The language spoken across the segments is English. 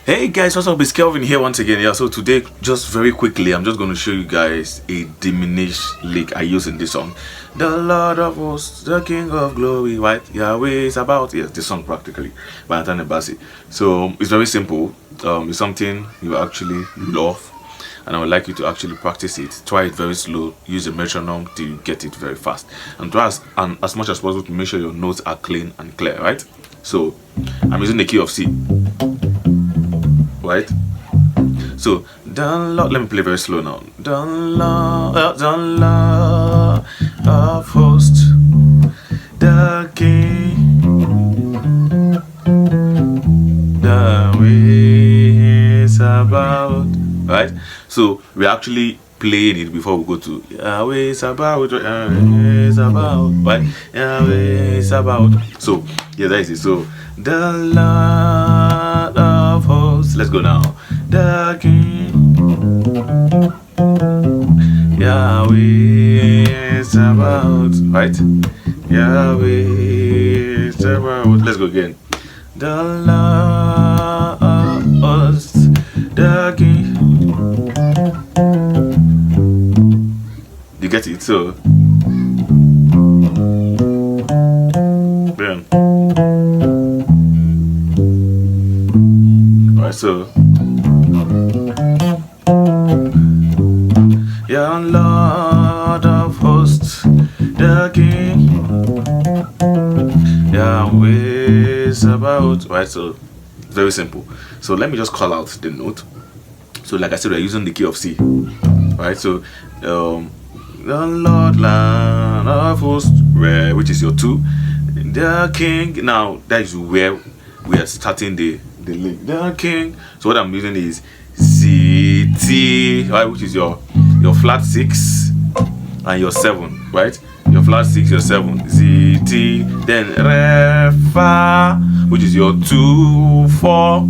Hey guys, what's up? It's Kelvin here once again. Yeah, so today, just very quickly, I'm just going to show you guys a diminished lick I use in this song. The Lord of hosts, the King of glory, right? YAWEH is about, yes, this song practically by Anthony Bassi. So it's very simple. It's something you actually love, and I would like you to actually practice it. Try it very slow, use a metronome to get it very fast, and try as much as possible to make sure your notes are clean and clear, right? So I'm using the key of C, right? So the Lord, let me play very slow now. The Lord of hosts, the King, the way is about, right? So we're actually playing it before we go to YAWEH is about, YAWEH is about, right? YAWEH is about. So yeah, that is it. So the Lord of hosts, let's go now. The King, YAWEH is about, right? YAWEH is about. Let's go again. The Lord of hosts, the King. You get it? So then, alright, so your Lord of hosts, the King, YAWEH is about, right? So very simple. So let me just call out the note. So like I said, we're using the key of C, right? So the Lord Land of hosts, which is your 2, the King. Now that is where we are starting the lick. The King. So what I'm using is C T, right, which is your flat 6 and your 7, right? Your flat 6, your 7, Z T, then Re Fa, which is your 2 4,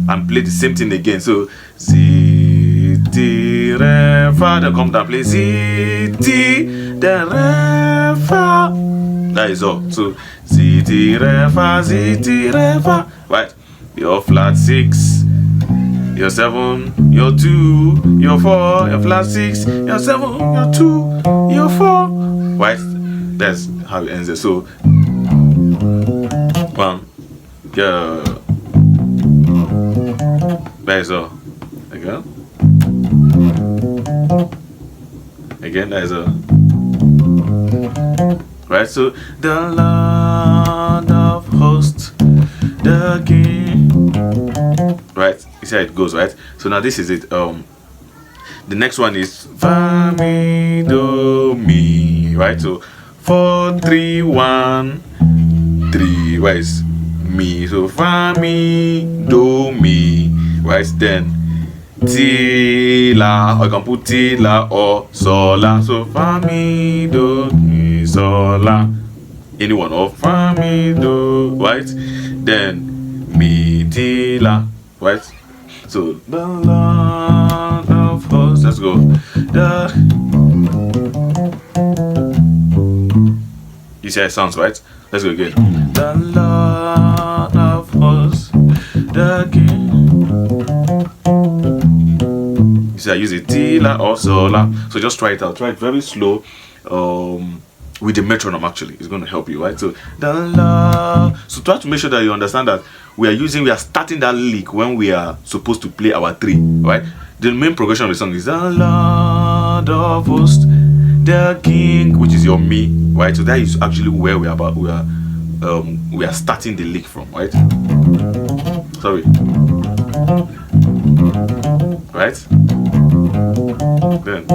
and play the same thing again. So Z T Re Fa, then come down, play Z T, then Re Fa. That is all. So Z T Re Fa, Z T Re Fa, right? Your flat 6, your 7, your 2, your 4, your flat 6, your 7, your 2, your 4, right? That's how it ends it. So 1, yeah, that is all. Again, that is all. Right? So the Lord of hosts, the King, right? You see how it goes, right? So now this is it. The next one is Fa Mi Do Mi, right? So 4 3 1 3, right? It's Mi. So Fa Mi Do Mi, right? Then Ti La, or you can put Ti La or Sol La. So Fa Mi Do Mi Sol La, anyone, or Fa Mi Do, right? Then Mi Ti La, right? So the Lord of hosts, let's go. You see how it sounds, right? Let's go again. The Lord of hosts, the King. You see I use a Ti La or Sol La. So just try it out. Try it very slow. With the metronome, actually, it's going to help you, right? So the Lord. So try to make sure that you understand that we are starting that lick when we are supposed to play our 3, right? The main progression of the song is the Lord of hosts, the King, which is your Mi, right? So that is actually where we are starting the lick from, right? Sorry, right? Then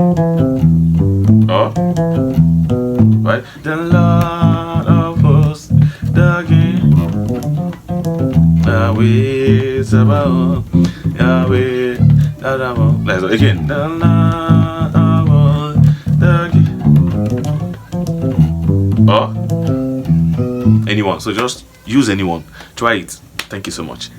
right? The Lord of hosts, the King, YAWEH is about, YAWEH, let's go again. The Lord of hosts, the King, or anyone. So just use anyone. Try it. Thank you so much.